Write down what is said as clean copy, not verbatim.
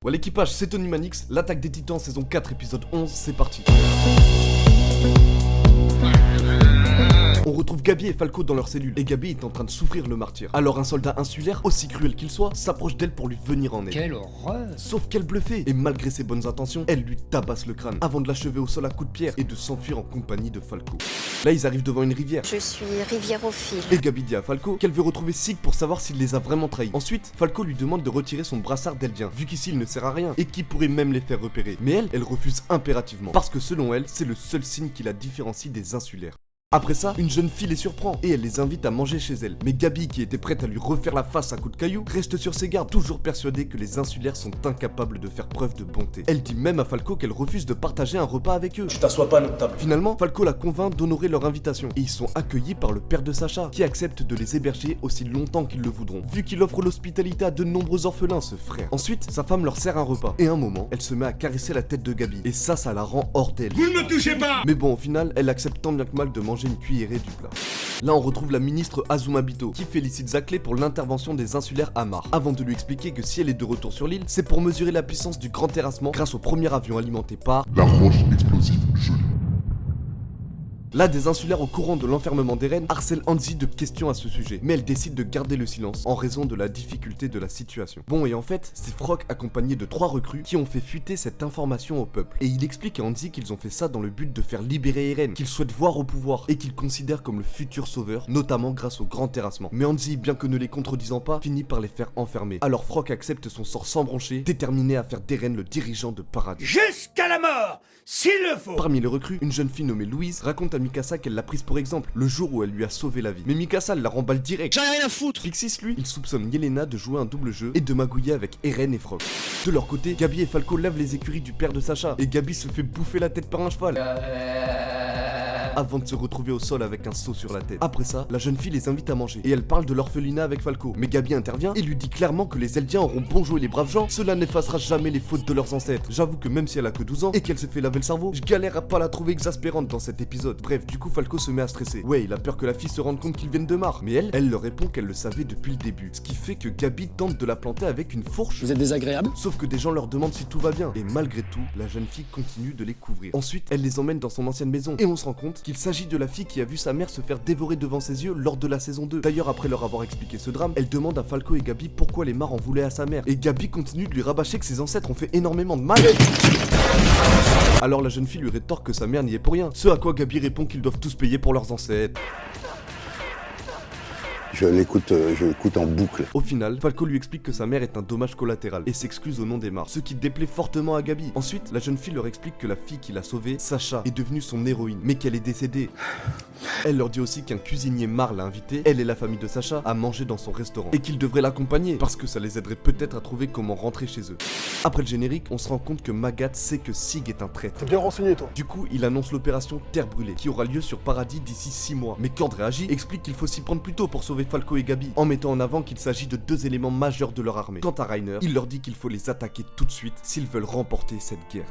Ouais l'équipage, c'est Tony Manix, l'attaque des titans saison 4 épisode 11, c'est parti. On retrouve Gabi et Falco dans leur cellule, et Gabi est en train de souffrir le martyre. Alors un soldat insulaire, aussi cruel qu'il soit, s'approche d'elle pour lui venir en aide. Quelle horreur! Sauf qu'elle bluffait, et malgré ses bonnes intentions, elle lui tabasse le crâne, avant de l'achever au sol à coups de pierre et de s'enfuir en compagnie de Falco. Là ils arrivent devant une rivière. Je suis riviérophile. Et Gabi dit à Falco qu'elle veut retrouver Sig pour savoir s'il les a vraiment trahis. Ensuite, Falco lui demande de retirer son brassard d'Eldien, vu qu'ici il ne sert à rien, et qui pourrait même les faire repérer. Mais elle refuse impérativement, parce que selon elle, c'est le seul signe qui la différencie des insulaires. Après ça, une jeune fille les surprend et elle les invite à manger chez elle. Mais Gabi, qui était prête à lui refaire la face à coups de cailloux, reste sur ses gardes, toujours persuadée que les insulaires sont incapables de faire preuve de bonté. Elle dit même à Falco qu'elle refuse de partager un repas avec eux. Tu t'assois pas à notre table. Finalement, Falco la convainc d'honorer leur invitation et ils sont accueillis par le père de Sacha, qui accepte de les héberger aussi longtemps qu'ils le voudront, vu qu'il offre l'hospitalité à de nombreux orphelins, ce frère. Ensuite, sa femme leur sert un repas et à un moment, elle se met à caresser la tête de Gabi et ça la rend hors d'elle. Vous ne me touchez pas! Mais bon, au final, elle accepte tant bien que mal de manger une cuillerée du plat. Là, on retrouve la ministre Azuma Bito, qui félicite Zaclé pour l'intervention des insulaires Amar, avant de lui expliquer que si elle est de retour sur l'île, c'est pour mesurer la puissance du grand terrassement grâce au premier avion alimenté par la roche explosive gelée. Là, des insulaires au courant de l'enfermement d'Eren harcèlent Hanzi de questions à ce sujet, mais elle décide de garder le silence en raison de la difficulté de la situation. Bon, et en fait, c'est Frock accompagné de 3 recrues qui ont fait fuiter cette information au peuple. Et il explique à Hanzi qu'ils ont fait ça dans le but de faire libérer Eren, qu'ils souhaitent voir au pouvoir et qu'ils considèrent comme le futur sauveur, notamment grâce au grand terrassement. Mais Hanzi, bien que ne les contredisant pas, finit par les faire enfermer. Alors Frock accepte son sort sans broncher, déterminé à faire d'Eren le dirigeant de Paradis. Jusqu'à la mort, s'il le faut! Parmi les recrues, une jeune fille nommée Louise raconte à Mikasa qu'elle l'a prise pour exemple le jour où elle lui a sauvé la vie. Mais Mikasa la remballe direct. J'en ai rien à foutre! Pixis, lui, il soupçonne Yelena de jouer un double jeu et de magouiller avec Eren et Frock. De leur côté, Gabi et Falco lavent les écuries du père de Sacha et Gabi se fait bouffer la tête par un cheval. Avant de se retrouver au sol avec un seau sur la tête. Après ça, la jeune fille les invite à manger et elle parle de l'orphelinat avec Falco. Mais Gabi intervient et lui dit clairement que les Eldiens auront bon joué les braves gens, cela n'effacera jamais les fautes de leurs ancêtres. J'avoue que même si elle a que 12 ans et qu'elle s'est fait laver le cerveau, je galère à pas la trouver exaspérante dans cet épisode. Bref, du coup Falco se met à stresser. Ouais, il a peur que la fille se rende compte qu'ils viennent de Mars. Mais elle leur répond qu'elle le savait depuis le début. Ce qui fait que Gabi tente de la planter avec une fourche. Vous êtes désagréable? Sauf que des gens leur demandent si tout va bien. Et malgré tout, la jeune fille continue de les couvrir. Ensuite, elle les emmène dans son ancienne maison et on se rend compte qu'il s'agit de la fille qui a vu sa mère se faire dévorer devant ses yeux lors de la saison 2. D'ailleurs, après leur avoir expliqué ce drame, elle demande à Falco et Gabi pourquoi les Mars en voulaient à sa mère. Et Gabi continue de lui rabâcher que ses ancêtres ont fait énormément de mal. Alors la jeune fille lui rétorque que sa mère n'y est pour rien. Ce à quoi Gabi répond qu'ils doivent tous payer pour leurs ancêtres. Je l'écoute en boucle. Au final, Falco lui explique que sa mère est un dommage collatéral et s'excuse au nom des Mars, ce qui déplaît fortement à Gabi. Ensuite, la jeune fille leur explique que la fille qui l'a sauvée, Sacha, est devenue son héroïne, mais qu'elle est décédée. Elle leur dit aussi qu'un cuisinier Mar l'a invité, elle et la famille de Sacha, à manger dans son restaurant, et qu'ils devraient l'accompagner, parce que ça les aiderait peut-être à trouver comment rentrer chez eux. Après le générique, on se rend compte que Magat sait que Sig est un traître. T'es bien renseigné, toi. Du coup, il annonce l'opération Terre Brûlée, qui aura lieu sur Paradis d'ici 6 mois. Mais Cord réagit, explique qu'il faut s'y prendre plus tôt pour sauver Falco et Gabi, en mettant en avant qu'il s'agit de 2 éléments majeurs de leur armée. Quant à Reiner, il leur dit qu'il faut les attaquer tout de suite s'ils veulent remporter cette guerre.